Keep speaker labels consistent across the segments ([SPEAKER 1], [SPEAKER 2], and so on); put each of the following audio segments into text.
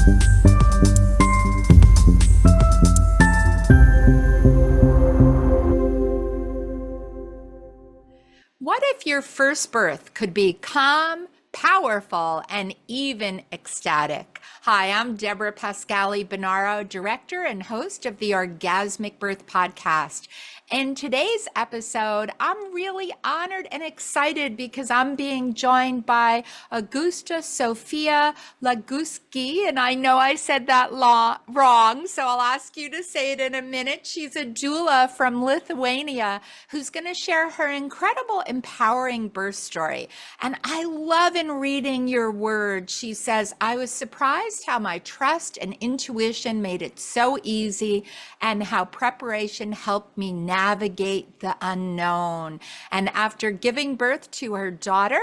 [SPEAKER 1] What if your first birth could be calm, powerful, and even ecstatic? Hi, I'm Deborah Pascali-Bonaro, director and host of the Orgasmic Birth podcast. In today's episode, I'm really honored and excited because I'm being joined by Augusta Sofija Lagauske, and I know I said that wrong, so I'll ask you to say it in a minute. She's a doula from Lithuania who's going to share her incredible, empowering birth story. And I love in reading your words. She says, I was surprised how my trust and intuition made it so easy and how preparation helped me navigate the unknown. And after giving birth to her daughter,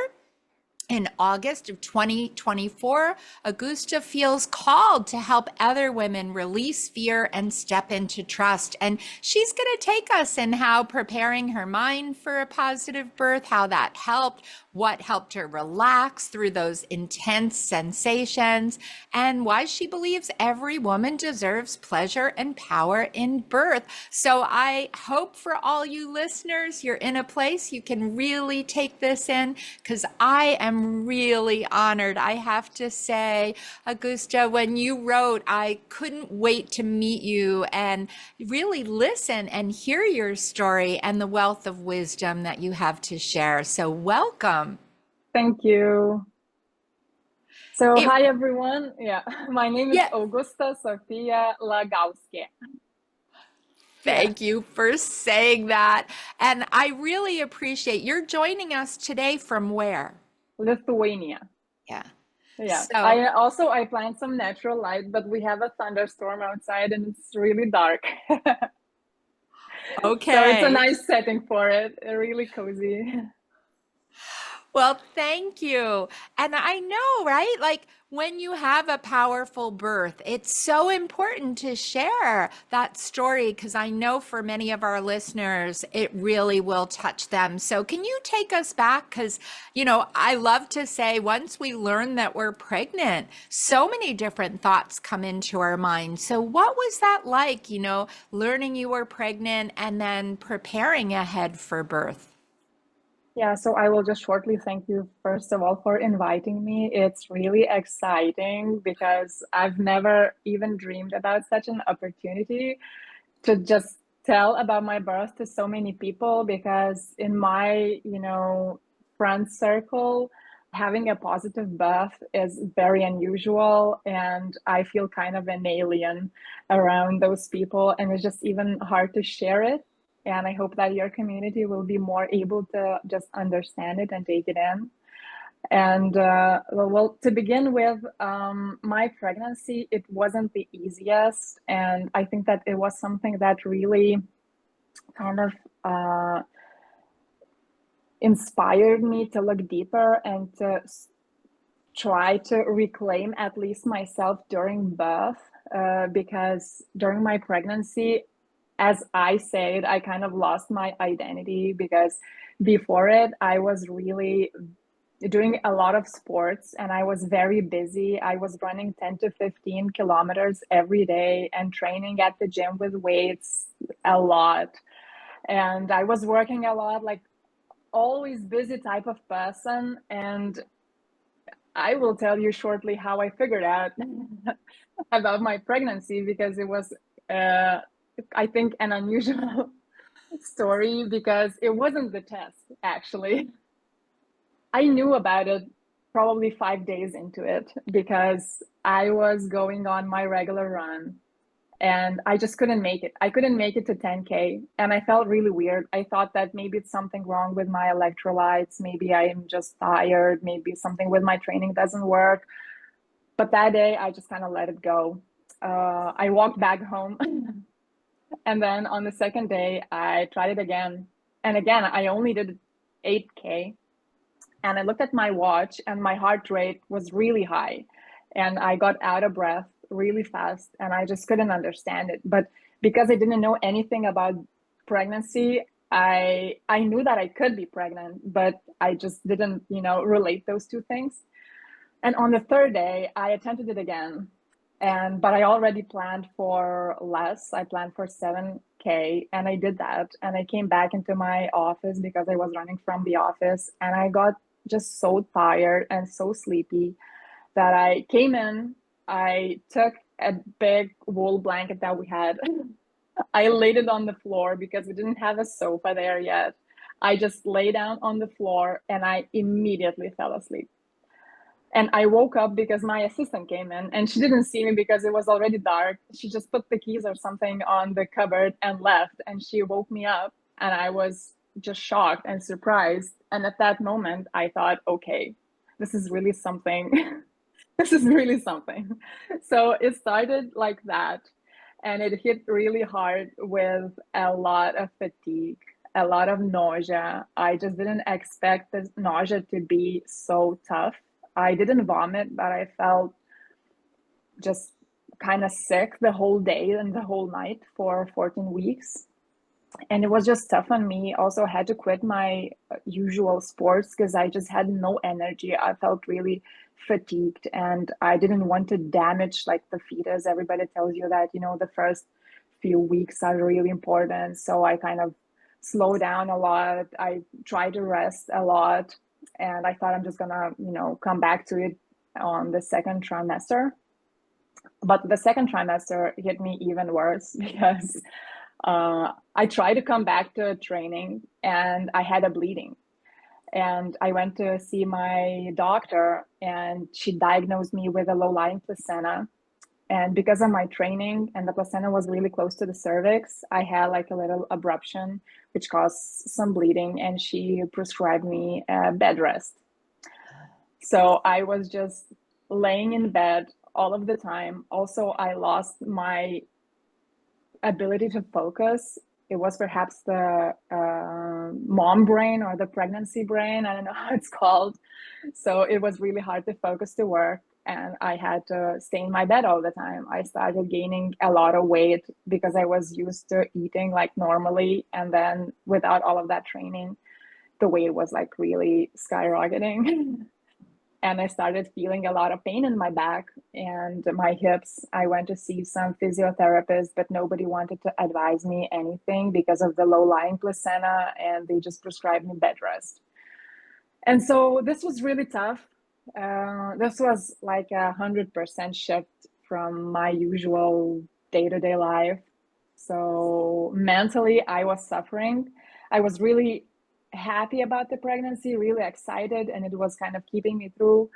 [SPEAKER 1] in August of 2024, Augusta feels called to help other women release fear and step into trust. And she's going to take us in how preparing her mind for a positive birth, how that helped, what helped her relax through those intense sensations, and why she believes every woman deserves pleasure and power in birth. So I hope for all you listeners, you're in a place you can really take this in, because I am really honored. I have to say, Augusta, when you wrote, I couldn't wait to meet you and really listen and hear your story and the wealth of wisdom that you have to share. So welcome.
[SPEAKER 2] Thank you. So hi everyone. Yeah, my name is Augusta Sofija Lagauske.
[SPEAKER 1] Thank you for saying that. And I really appreciate you're joining us today from where?
[SPEAKER 2] Lithuania.
[SPEAKER 1] Yeah.
[SPEAKER 2] Yeah. So, I planned some natural light, but we have a thunderstorm outside and it's really dark.
[SPEAKER 1] Okay.
[SPEAKER 2] So it's a nice setting for it. Really cozy.
[SPEAKER 1] Well, thank you. And I know, right? Like when you have a powerful birth, it's so important to share that story because I know for many of our listeners, it really will touch them. So can you take us back? Because, you know, I love to say once we learn that we're pregnant, so many different thoughts come into our mind. So what was that like, you know, learning you were pregnant and then preparing ahead for birth?
[SPEAKER 2] Yeah, so I will just shortly thank you, first of all, for inviting me. It's really exciting because I've never even dreamed about such an opportunity to just tell about my birth to so many people, because in my, friend circle, having a positive birth is very unusual, and I feel kind of an alien around those people, and it's just even hard to share it. And I hope that your community will be more able to just understand it and take it in. And well, to begin with, my pregnancy, it wasn't the easiest. And I think that it was something that really kind of inspired me to look deeper and to try to reclaim at least myself during birth, because during my pregnancy, as I said, I kind of lost my identity, because before it, I was really doing a lot of sports and I was very busy. I was running 10 to 15 kilometers every day and training at the gym with weights a lot. And I was working a lot, like always busy type of person. And I will tell you shortly how I figured out about my pregnancy, because it was I think an unusual story, because it wasn't the test, actually. I knew about it probably 5 days into it, because I was going on my regular run and I just couldn't make it. I couldn't make it to 10K and I felt really weird. I thought that maybe it's something wrong with my electrolytes. Maybe I'm just tired. Maybe something with my training doesn't work. But that day I just kind of let it go. I walked back home. And then on the second day, I tried it again. And again, I only did 8K. And I looked at my watch and my heart rate was really high. And I got out of breath really fast and I just couldn't understand it. But because I didn't know anything about pregnancy, I knew that I could be pregnant, but I just didn't, relate those two things. And on the third day, I attempted it again. But I already planned for less. I planned for 7K, and I did that. And I came back into my office because I was running from the office, and I got just so tired and so sleepy that I came in. I took a big wool blanket that we had. I laid it on the floor because we didn't have a sofa there yet. I just lay down on the floor and I immediately fell asleep. And I woke up because my assistant came in and she didn't see me because it was already dark. She just put the keys or something on the cupboard and left. And she woke me up and I was just shocked and surprised. And at that moment, I thought, okay, this is really something. This is really something. So it started like that. And it hit really hard with a lot of fatigue, a lot of nausea. I just didn't expect the nausea to be so tough. I didn't vomit, but I felt just kind of sick the whole day and the whole night for 14 weeks. And it was just tough on me. Also had to quit my usual sports because I just had no energy. I felt really fatigued and I didn't want to damage like the fetus. Everybody tells you that, the first few weeks are really important. So I kind of slowed down a lot. I tried to rest a lot and I thought I'm just gonna, come back to it on the second trimester. But the second trimester hit me even worse because I tried to come back to training and I had a bleeding. And I went to see my doctor and she diagnosed me with a low-lying placenta. And because of my training and the placenta was really close to the cervix, I had like a little abruption, which caused some bleeding, and she prescribed me a bed rest. So I was just laying in bed all of the time. Also, I lost my ability to focus. It was perhaps the mom brain or the pregnancy brain. I don't know how it's called. So it was really hard to focus to work. And I had to stay in my bed all the time. I started gaining a lot of weight because I was used to eating like normally. And then without all of that training, the weight was like really skyrocketing. And I started feeling a lot of pain in my back and my hips. I went to see some physiotherapists, but nobody wanted to advise me anything because of the low-lying placenta, and they just prescribed me bed rest. And so this was really tough. This was like 100% shift from my usual day-to-day life. So mentally, I was suffering. I was really happy about the pregnancy, really excited, and it was kind of keeping me through.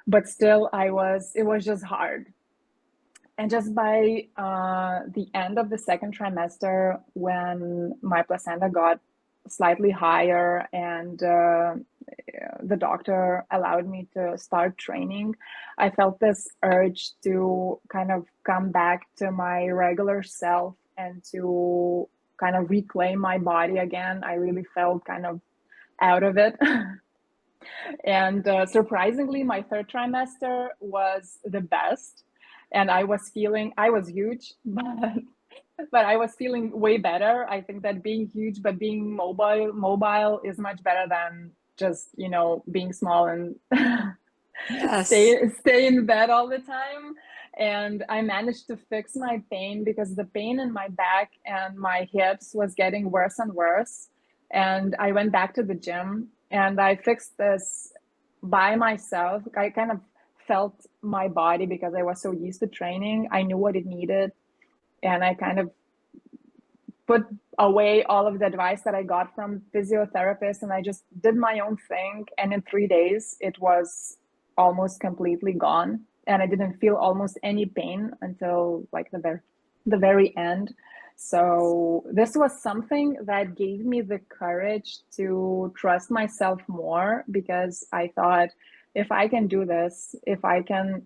[SPEAKER 2] But still, it was just hard. And just by the end of the second trimester, when my placenta got slightly higher and the doctor allowed me to start training, I felt this urge to kind of come back to my regular self and to kind of reclaim my body again. I really felt kind of out of it. And surprisingly, my third trimester was the best. And I was huge, but I was feeling way better. I think that being huge, but being mobile is much better than just, being small and
[SPEAKER 1] Yes.
[SPEAKER 2] stay in bed all the time. And I managed to fix my pain because the pain in my back and my hips was getting worse and worse. And I went back to the gym and I fixed this by myself. I kind of felt my body because I was so used to training. I knew what it needed. And I kind of put away all of the advice that I got from physiotherapists and I just did my own thing. And in 3 days, it was almost completely gone. And I didn't feel almost any pain until like the very end. So this was something that gave me the courage to trust myself more because I thought, if I can do this, if I can,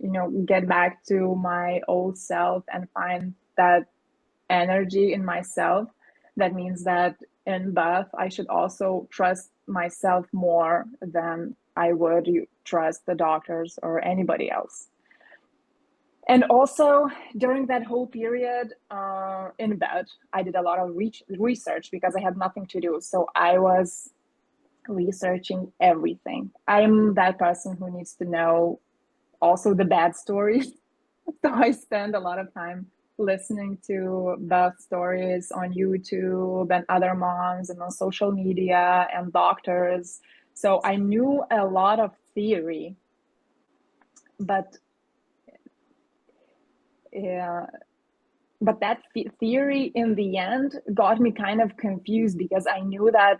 [SPEAKER 2] get back to my old self and find that energy in myself, that means that in birth, I should also trust myself more than I would trust the doctors or anybody else. And also during that whole period in bed, I did a lot of research because I had nothing to do. So I was researching everything. I'm that person who needs to know also the bad stories So I spend a lot of time listening to birth stories on YouTube and other moms and on social media and doctors. So I knew a lot of theory, but uh, that theory in the end got me kind of confused because I knew that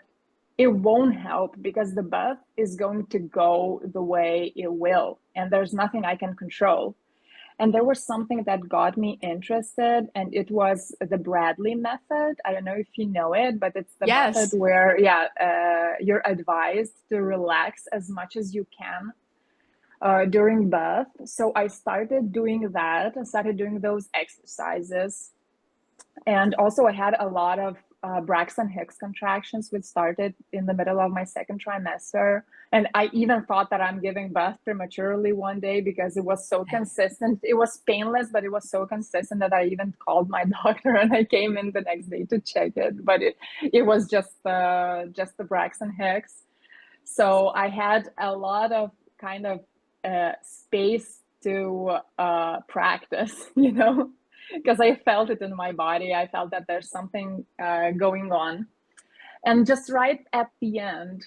[SPEAKER 2] it won't help because the birth is going to go the way it will, and there's nothing I can control. And there was something that got me interested, and it was the Bradley method. I don't know if you know it, but it's the method
[SPEAKER 1] Yes.
[SPEAKER 2] where, you're advised to relax as much as you can during birth. So I started doing that. I started doing those exercises. And also, I had a lot of Braxton Hicks contractions, which started in the middle of my second trimester. And I even thought that I'm giving birth prematurely one day because it was so consistent. It was painless, but it was so consistent that I even called my doctor and I came in the next day to check it. But it was just the Braxton Hicks. So I had a lot of kind of space to practice, because I felt it in my body. I felt that there's something going on. And just right at the end,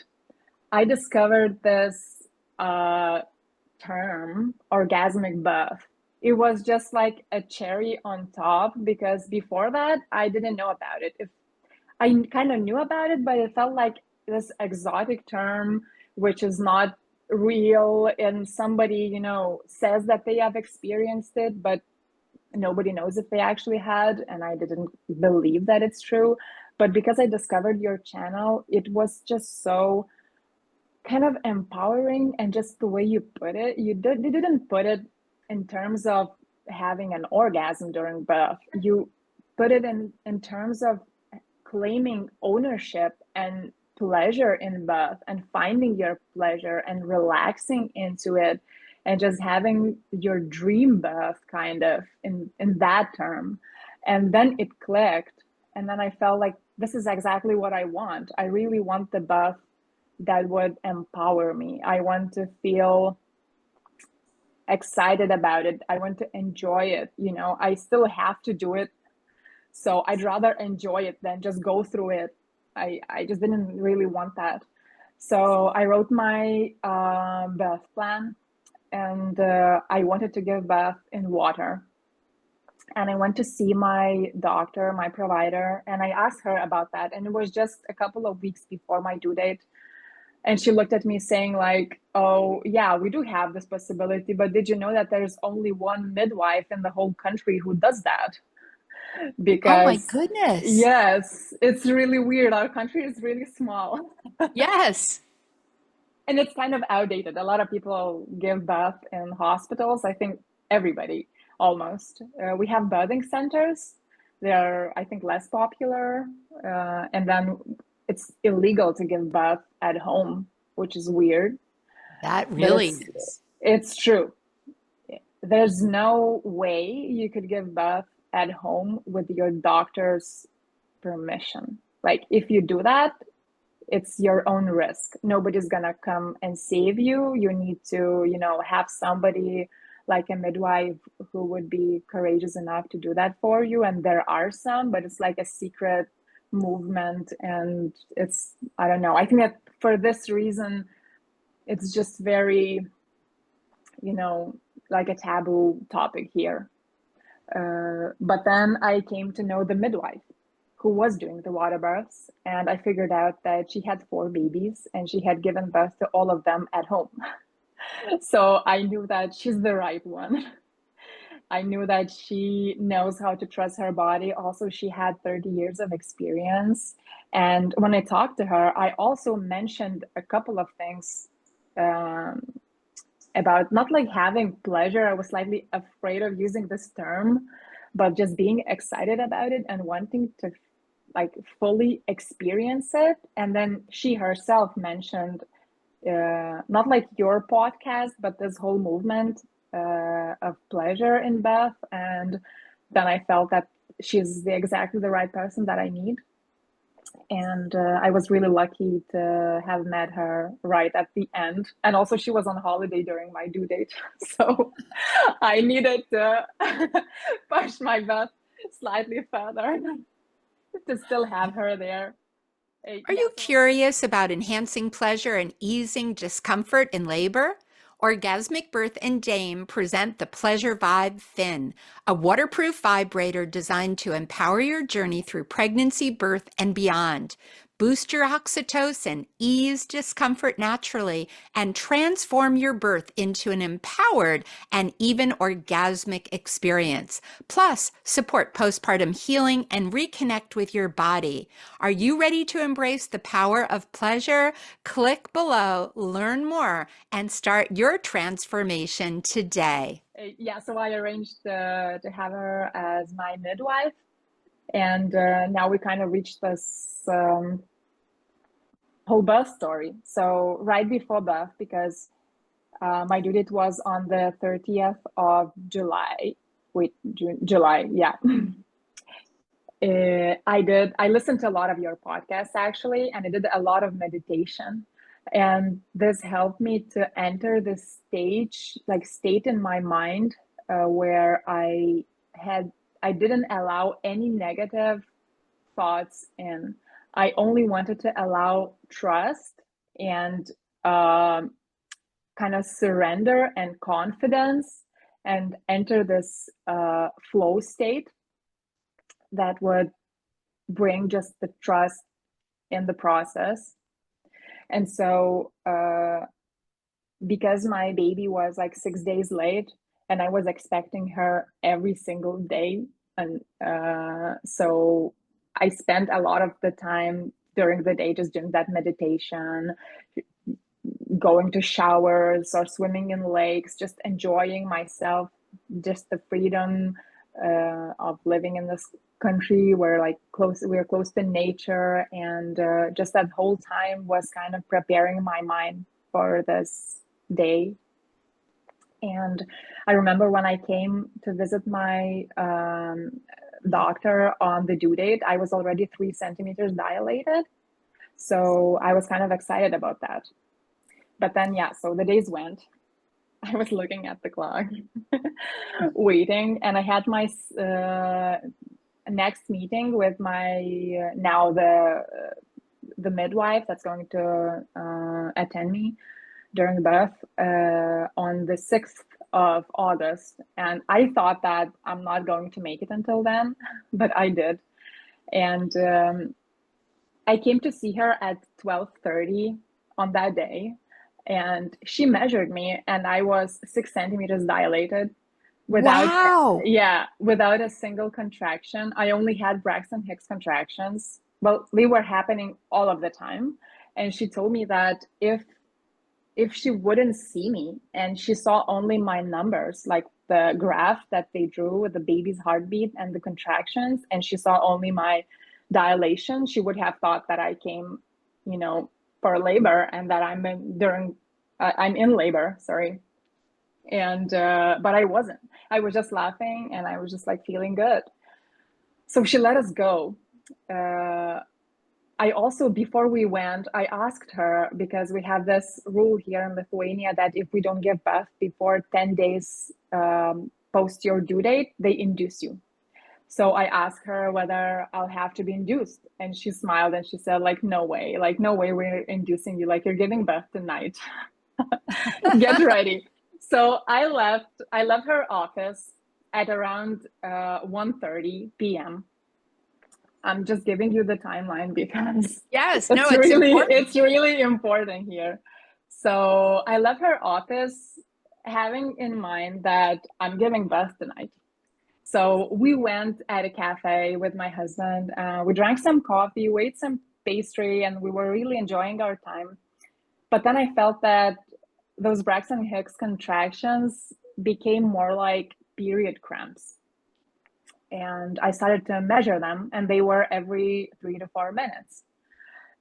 [SPEAKER 2] I discovered this term, orgasmic birth. It was just like a cherry on top because before that, I didn't know about it. If I kind of knew about it, but it felt like this exotic term, which is not real. And somebody, says that they have experienced it, but nobody knows if they actually had. And I didn't believe that it's true. But because I discovered your channel, it was just so kind of empowering. And just the way you put it, you didn't put it in terms of having an orgasm during birth. You put it in terms of claiming ownership and pleasure in birth and finding your pleasure and relaxing into it and just having your dream birth kind of in that term. And then it clicked. And then I felt like this is exactly what I want. I really want the birth that would empower me. I want to feel excited about it. I want to enjoy it. I still have to do it, so I'd rather enjoy it than just go through it. I just didn't really want that. So I wrote my birth plan, and I wanted to give birth in water. And I went to see my doctor, my provider, and I asked her about that. And it was just a couple of weeks before my due date. And she looked at me saying like, oh, yeah, we do have this possibility, but did you know that there's only one midwife in the whole country who does that?
[SPEAKER 1] Oh my
[SPEAKER 2] Because
[SPEAKER 1] goodness.
[SPEAKER 2] yes, it's really weird. Our country is really small
[SPEAKER 1] Yes.
[SPEAKER 2] and it's kind of outdated. A lot of people give birth in hospitals. I think everybody almost. We have birthing centers. They're, I think, less popular. And then it's illegal to give birth at home, which is weird,
[SPEAKER 1] That
[SPEAKER 2] but
[SPEAKER 1] really is.
[SPEAKER 2] it's true. There's no way you could give birth at home with your doctor's permission. Like if you do that, it's your own risk. Nobody's gonna come and save you. You need to, have somebody like a midwife who would be courageous enough to do that for you. And there are some, but it's like a secret movement. And it's, I don't know. I think that for this reason, it's just very, like a taboo topic here. But then I came to know the midwife who was doing the water births, and I figured out that she had 4 babies and she had given birth to all of them at home. So I knew that she's the right one. I knew that she knows how to trust her body. Also, she had 30 years of experience. And when I talked to her, I also mentioned a couple of things um, about not like having pleasure. I was slightly afraid of using this term, but just being excited about it and wanting to like fully experience it. And then she herself mentioned not like your podcast, but this whole movement of pleasure in birth. And then I felt that she's exactly the right person that I need. And I was really lucky to have met her right at the end. And also, she was on holiday during my due date. So I needed to push my birth slightly further to still have her there.
[SPEAKER 1] Are you curious about enhancing pleasure and easing discomfort in labor? Orgasmic Birth and Dame present the Pleasure Vibe Fin, a waterproof vibrator designed to empower your journey through pregnancy, birth, and beyond. Boost your oxytocin, ease discomfort naturally, and transform your birth into an empowered and even orgasmic experience. Plus, support postpartum healing and reconnect with your body. Are you ready to embrace the power of pleasure? Click below, learn more, and start your transformation today.
[SPEAKER 2] Yeah, so I arranged to have her as my midwife. And now we kind of reached this whole birth story. So right before birth, because my due date was on the 30th of July. Wait, July, yeah. I listened to a lot of your podcasts actually, and I did a lot of meditation. And this helped me to enter this state in my mind where I didn't allow any negative thoughts in. I only wanted to allow trust and kind of surrender and confidence and enter this flow state that would bring just the trust in the process. And so because my baby was like 6 days late and I was expecting her every single day, and so I spent a lot of the time during the day just doing that meditation, going to showers or swimming in lakes, just enjoying myself, just the freedom of living in this country where we're close to nature, and just that whole time was kind of preparing my mind for this day. And I remember when I came to visit my doctor on the due date, I was already 3 centimeters dilated. So I was kind of excited about that. But then, yeah, so the days went. I was looking at the clock, waiting, and I had my next meeting with my now the midwife that's going to attend me during birth on the 6th of August. And I thought that I'm not going to make it until then, but I did. And I came to see her at 12:30 on that day. And she measured me and I was 6 centimeters dilated
[SPEAKER 1] Wow.
[SPEAKER 2] without a single contraction. I only had Braxton Hicks contractions. Well, they were happening all of the time. And she told me that if she wouldn't see me and she saw only my numbers, like the graph that they drew with the baby's heartbeat and the contractions, and she saw only my dilation, she would have thought that I came, for labor and that I'm in labor, sorry. And but I wasn't. I was just laughing and I was just like feeling good. So she let us go. I also, before we went, I asked her, because we have this rule here in Lithuania that if we don't give birth before 10 days post your due date, they induce you. So I asked her whether I'll have to be induced. And she smiled and she said, no way we're inducing you. You're giving birth tonight. Get ready. So I left her office at around 1:30 p.m. I'm just giving you the timeline because
[SPEAKER 1] yes,
[SPEAKER 2] it's really important here. So I left her office having in mind that I'm giving birth tonight. So we went at a cafe with my husband. We drank some coffee, we ate some pastry, and we were really enjoying our time. But then I felt that those Braxton Hicks contractions became more like period cramps. And I started to measure them, and they were every 3 to 4 minutes.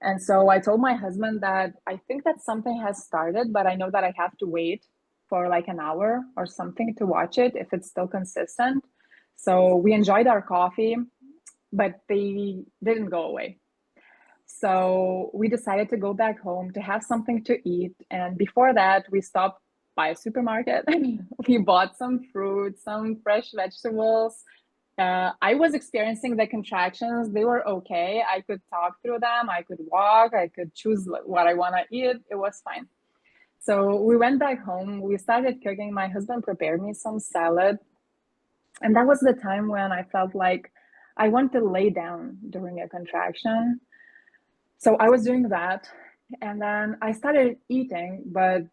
[SPEAKER 2] And so I told my husband that I think that something has started, but I know that I have to wait for an hour or something to watch it if it's still consistent. So we enjoyed our coffee, but they didn't go away. So we decided to go back home to have something to eat. And before that, we stopped by a supermarket. We bought some fruit, some fresh vegetables. I was experiencing the contractions. They were okay. I could talk through them. I could walk. I could choose what I want to eat. It was fine. So we went back home. We started cooking. My husband prepared me some salad. And that was the time when I felt like I want to lay down during a contraction. So I was doing that. And then I started eating, but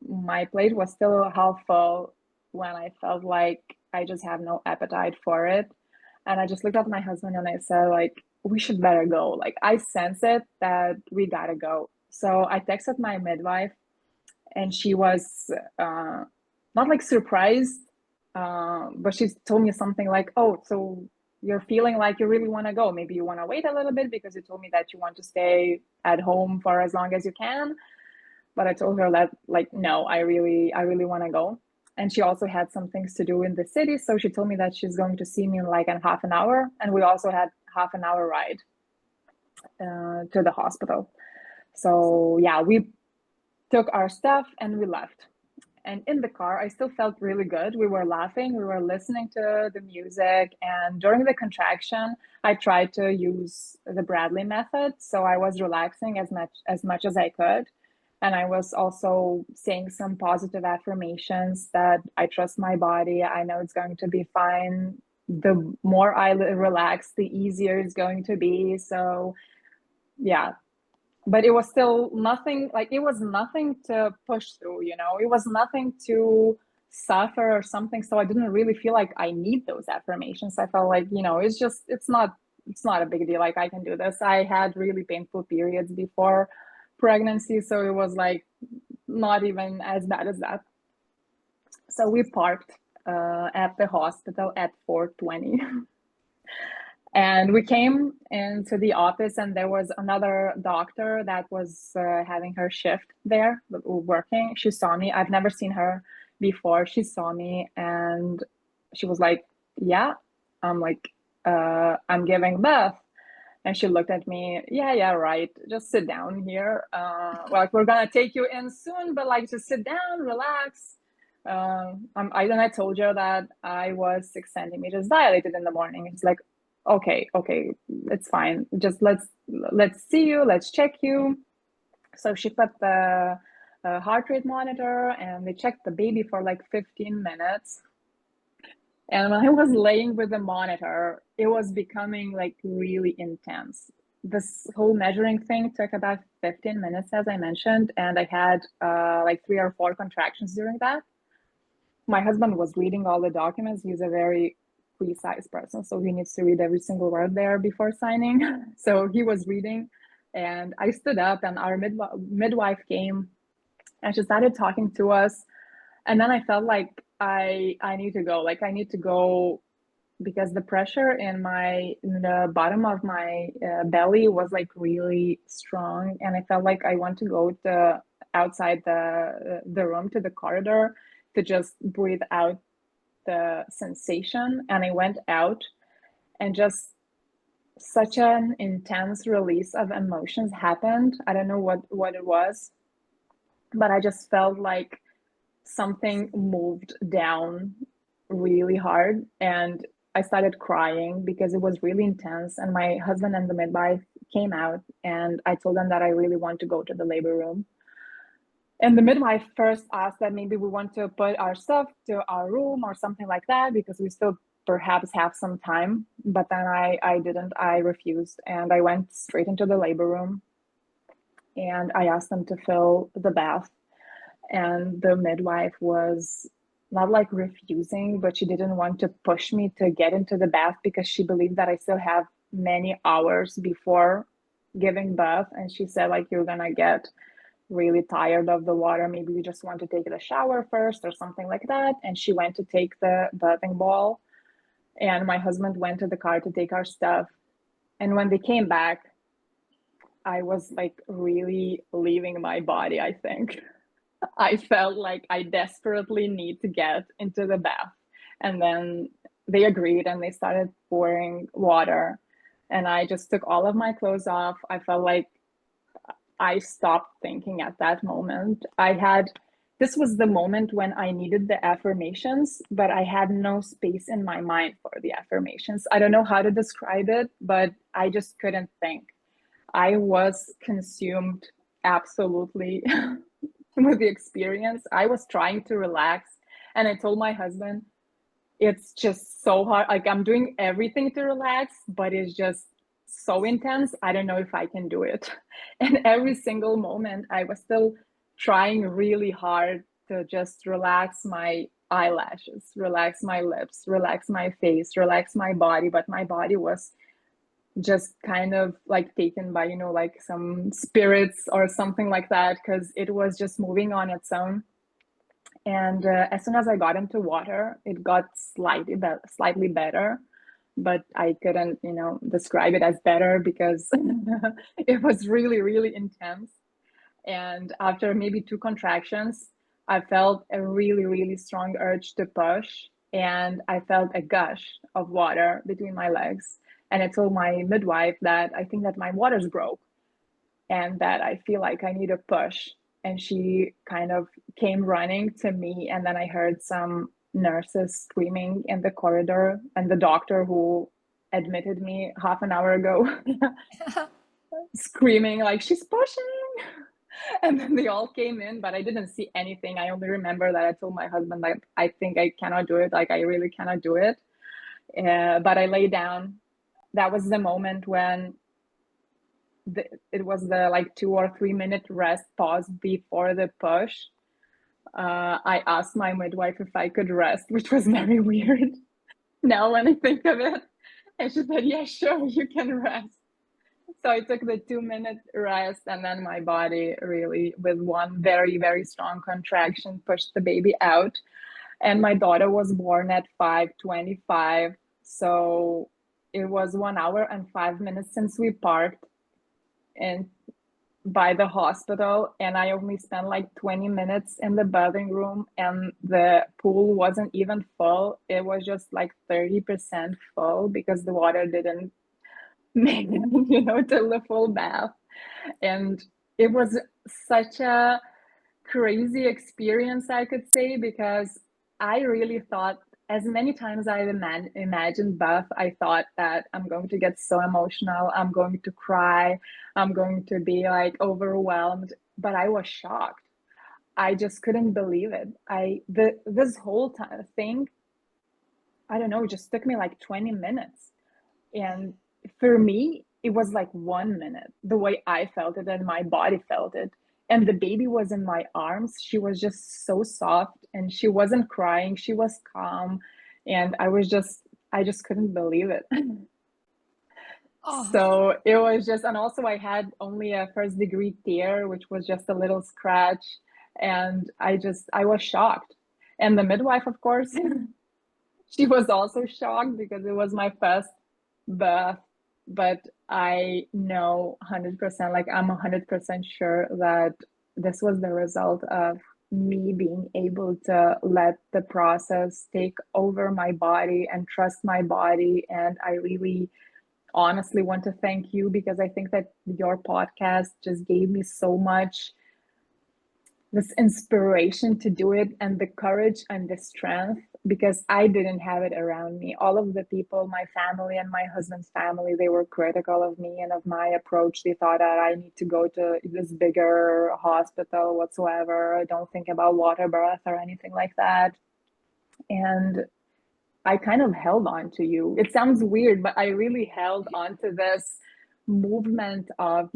[SPEAKER 2] my plate was still half full when I felt like I just have no appetite for it. And I just looked at my husband and I said, like, we should better go. Like, I sense it that we gotta go. So I texted my midwife, and she was not like surprised, but she told me something like, oh, so you're feeling like you really want to go. Maybe you want to wait a little bit because you told me that you want to stay at home for as long as you can. But I told her that, like, no, I really want to go. And she also had some things to do in the city. So she told me that she's going to see me in like in half an hour. And we also had half an hour ride to the hospital. So yeah, we took our stuff and we left. And in the car, I still felt really good. We were laughing, we were listening to the music. And during the contraction, I tried to use the Bradley method. So I was relaxing as much as I could. And I was also saying some positive affirmations that I trust my body. I know it's going to be fine. The more I relax, the easier it's going to be. So yeah, but it was still nothing, like it was nothing to push through, you know, it was nothing to suffer or something. So I didn't really feel like I need those affirmations. I felt like, you know, it's not a big deal. Like, I can do this. I had really painful periods before pregnancy, so it was like not even as bad as that. So we parked at the hospital at 4:20. And we came into the office, and there was another doctor that was having her shift there, working. She saw me. I've never seen her before. She saw me, and she was like, yeah. I'm like, I'm giving birth. And she looked at me, yeah, right. Just sit down here. Like, we're going to take you in soon, but like, just sit down, relax. I told her that I was 6 centimeters dilated in the morning. It's like, okay, it's fine. Just let's see you, let's check you. So she put the heart rate monitor, and they checked the baby for like 15 minutes. And when I was laying with the monitor, it was becoming like really intense. This whole measuring thing took about 15 minutes, as I mentioned, and I had like 3 or 4 contractions during that. My husband was reading all the documents. He's a very precise person, so he needs to read every single word there before signing. So he was reading, and I stood up, and our midwife came, and she started talking to us. And then I felt like I need to go. Like, I need to go because the pressure in the bottom of my belly was like really strong, and I felt like I want to go to outside the room to the corridor to just breathe out the sensation. And I went out, and just such an intense release of emotions happened. I don't know what it was, but I just felt like something moved down really hard, and I started crying because it was really intense. And my husband and the midwife came out, and I told them that I really want to go to the labor room. And the midwife first asked that maybe we want to put our stuff to our room or something like that, because we still perhaps have some time. But then I didn't. I refused, and I went straight into the labor room, and I asked them to fill the bath. And the midwife was not like refusing, but she didn't want to push me to get into the bath because she believed that I still have many hours before giving birth. And she said, like, you're gonna get really tired of the water. Maybe you just want to take a shower first or something like that. And she went to take the birthing ball, and my husband went to the car to take our stuff. And when they came back, I was like really leaving my body, I think. I felt like I desperately need to get into the bath. And then they agreed, and they started pouring water. And I just took all of my clothes off. I felt like I stopped thinking at that moment. This was the moment when I needed the affirmations, but I had no space in my mind for the affirmations. I don't know how to describe it, but I just couldn't think. I was consumed absolutely with the experience. I was trying to relax, and I told my husband, it's just so hard. Like, I'm doing everything to relax, but it's just so intense. I don't know if I can do it. And every single moment, I was still trying really hard to just relax my eyelashes, relax my lips, relax my face, relax my body. But my body was just kind of like taken by, like some spirits or something like that, because it was just moving on its own. And as soon as I got into water, it got slightly better, but I couldn't, describe it as better because it was really, really intense. And after maybe two contractions, I felt a really, really strong urge to push, and I felt a gush of water between my legs. And I told my midwife that I think that my waters broke and that I feel like I need a push. And she kind of came running to me. And then I heard some nurses screaming in the corridor, and the doctor who admitted me half an hour ago screaming, like, she's pushing. And then they all came in, but I didn't see anything. I only remember that I told my husband, like, I think I cannot do it. Like, I really cannot do it. But I lay down. That was the moment when it was the like 2 or 3 minute rest pause before the push. I asked my midwife if I could rest, which was very weird now when I think of it. And she said, yeah, sure, you can rest. So I took the 2 minute rest, and then my body really, with one very, very strong contraction, pushed the baby out. And my daughter was born at 5:25. So it was 1 hour and 5 minutes since we parked and by the hospital, and I only spent like 20 minutes in the bathing room, and the pool wasn't even full. It was just like 30% full because the water didn't make it, till the full bath. And it was such a crazy experience, I could say, because I really thought, as many times I've imagined birth, I thought that I'm going to get so emotional, I'm going to cry, I'm going to be like overwhelmed, but I was shocked. I just couldn't believe it. This whole thing, I don't know, it just took me like 20 minutes. And for me, it was like 1 minute, the way I felt it and my body felt it. And the baby was in my arms. She was just so soft, and she wasn't crying. She was calm. And I just couldn't believe it.
[SPEAKER 1] Oh,
[SPEAKER 2] So it was just, and also I had only a first degree tear, which was just a little scratch. And I was shocked. And the midwife, of course, she was also shocked because it was my first birth. But I know 100%, like, I'm 100% sure that this was the result of me being able to let the process take over my body and trust my body. And I really honestly want to thank you, because I think that your podcast just gave me so much, this inspiration to do it, and the courage and the strength, because I didn't have it around me. All of the people, my family and my husband's family, they were critical of me and of my approach. They thought that I need to go to this bigger hospital whatsoever. I don't think about water birth or anything like that. And I kind of held on to you. It sounds weird, but I really held on to this movement of,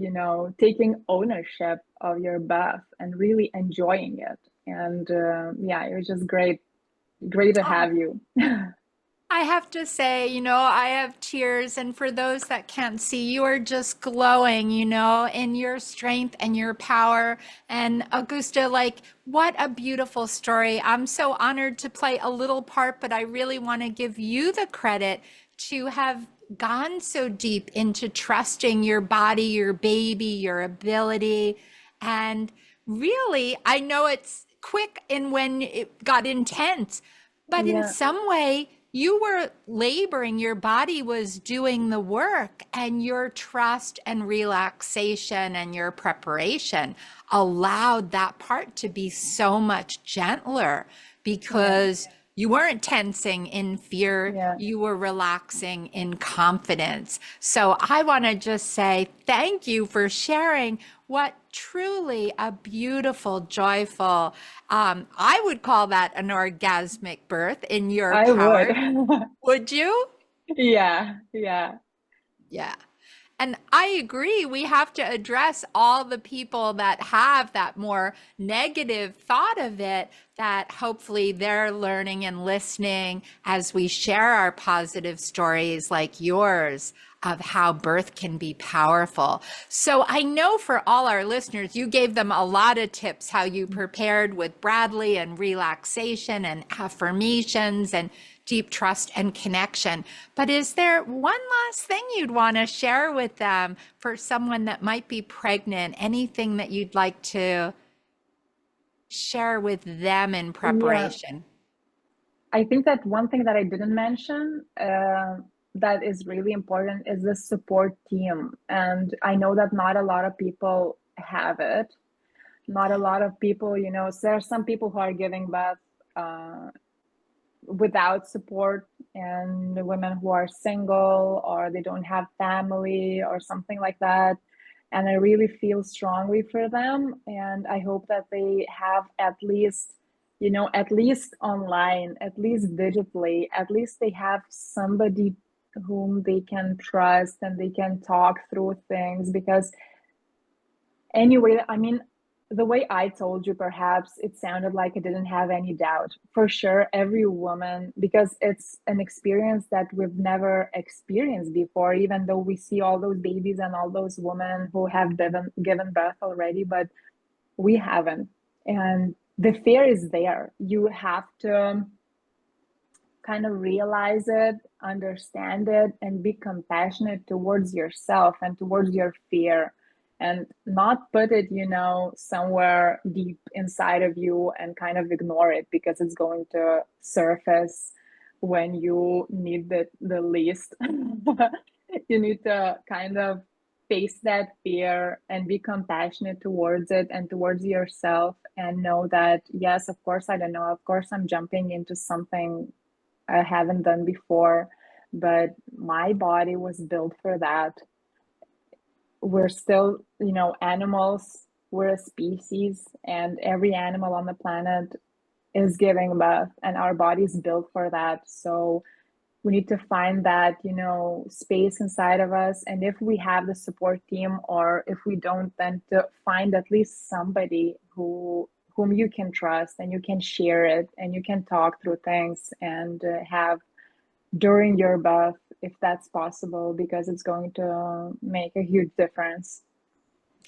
[SPEAKER 2] taking ownership of your birth and really enjoying it. And yeah, it was just great to
[SPEAKER 1] oh.
[SPEAKER 2] have you.
[SPEAKER 1] I have to say, I have tears, and for those that can't see, you are just glowing, in your strength and your power. And Augusta, like, what a beautiful story. I'm so honored to play a little part, but I really want to give you the credit to have gone so deep into trusting your body, your baby, your ability. And really, I know it's quick and when it got intense, but in
[SPEAKER 2] Yeah,
[SPEAKER 1] some way, you were laboring, your body was doing the work, and your trust and relaxation and your preparation allowed that part to be so much gentler
[SPEAKER 2] Yeah,
[SPEAKER 1] because you weren't tensing in fear,
[SPEAKER 2] yeah.
[SPEAKER 1] you were relaxing in confidence. So I want to just say thank you for sharing what truly a beautiful, joyful, I would call that an orgasmic birth in your
[SPEAKER 2] I would.
[SPEAKER 1] power. Would you?
[SPEAKER 2] Yeah, yeah.
[SPEAKER 1] Yeah. And I agree, we have to address all the people that have that more negative thought of it, that hopefully they're learning and listening as we share our positive stories like yours of how birth can be powerful. So I know for all our listeners, you gave them a lot of tips how you prepared with Bradley and relaxation and affirmations and deep trust and connection. But is there one last thing you'd want to share with them for someone that might be pregnant? Anything that you'd like to share with them in
[SPEAKER 2] Yeah,
[SPEAKER 1] preparation?
[SPEAKER 2] I think that one thing that I didn't mention that is really important is the support team. And I know that not a lot of people have it. Not a lot of people, so there are some people who are giving birth uh, without support, and the women who are single or they don't have family or something like that. And I really feel strongly for them, and I hope that they have at least, at least online, at least digitally, at least they have somebody whom they can trust and they can talk through things. Because anyway, I mean, the way I told you, perhaps it sounded like I didn't have any doubt. For sure, every woman, because it's an experience that we've never experienced before, even though we see all those babies and all those women who have given birth already, but we haven't. And the fear is there. You have to kind of realize it, understand it, and be compassionate towards yourself and towards your fear, and not put it, somewhere deep inside of you and kind of ignore it because it's going to surface when you need it the least. You need to kind of face that fear and be compassionate towards it and towards yourself, and know that, yes, of course, I don't know, of course, I'm jumping into something I haven't done before, but my body was built for that. We're still, animals, we're a species, and every animal on the planet is giving birth, and our body's built for that. So we need to find that, space inside of us. And if we have the support team, or if we don't, then to find at least somebody whom you can trust, and you can share it, and you can talk through things, and have during your birth, if that's possible, because it's going to make a huge difference.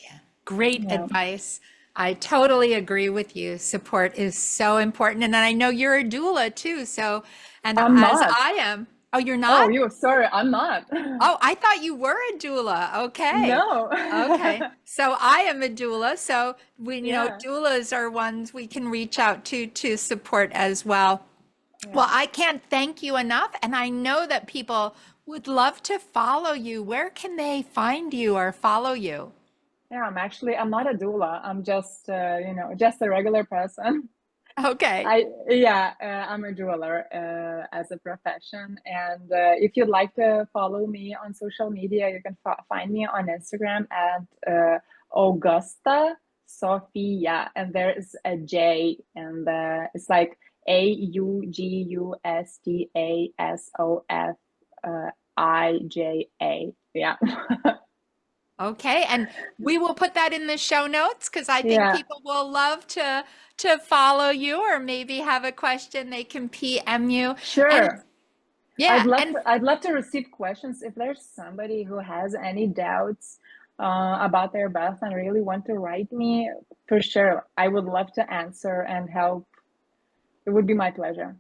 [SPEAKER 1] Yeah. Great
[SPEAKER 2] Yeah,
[SPEAKER 1] advice. I totally agree with you. Support is so important. And I know you're a doula too. So, and
[SPEAKER 2] I'm
[SPEAKER 1] as
[SPEAKER 2] not.
[SPEAKER 1] I am, oh, you're
[SPEAKER 2] Oh,
[SPEAKER 1] not?
[SPEAKER 2] you, sorry, I'm not.
[SPEAKER 1] Oh, I thought you were a doula. Okay.
[SPEAKER 2] No.
[SPEAKER 1] Okay. So I am a doula. So we,
[SPEAKER 2] Yeah,
[SPEAKER 1] doulas are ones we can reach out to support as well. Well,
[SPEAKER 2] yeah.
[SPEAKER 1] I can't thank you enough. And I know that people would love to follow you. Where can they find you or follow you?
[SPEAKER 2] Yeah, I'm not a doula. I'm just, just a regular person.
[SPEAKER 1] Okay.
[SPEAKER 2] I'm a jeweler as a profession. And if you'd like to follow me on social media, you can find me on Instagram at Augusta Sofija. And there is a J, and it's like AUGUSTASOFIJA. Yeah.
[SPEAKER 1] Okay, and we will put that in the show notes because I think
[SPEAKER 2] Yeah,
[SPEAKER 1] people will love to follow you or maybe have a question they can PM you. And
[SPEAKER 2] sure.
[SPEAKER 1] yeah, and
[SPEAKER 2] I'd love to receive questions if there's somebody who has any doubts about their birth and really want to write me. For sure, I would love to answer and help. It would be my pleasure.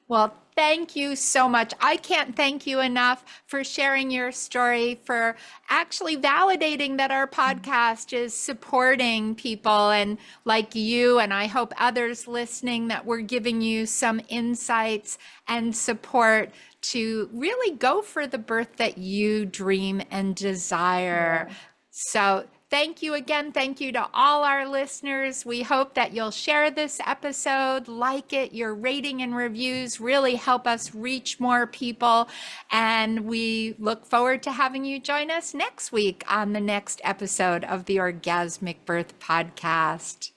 [SPEAKER 1] well, thank you so much. I can't thank you enough for sharing your story, for actually validating that our podcast is supporting people and like you, and I hope others listening, that we're giving you some insights and support to really go for the birth that you dream and desire.
[SPEAKER 2] Yeah.
[SPEAKER 1] So thank you again. Thank you to all our listeners. We hope that you'll share this episode, like it. Your rating and reviews really help us reach more people. And we look forward to having you join us next week on the next episode of the Orgasmic Birth Podcast.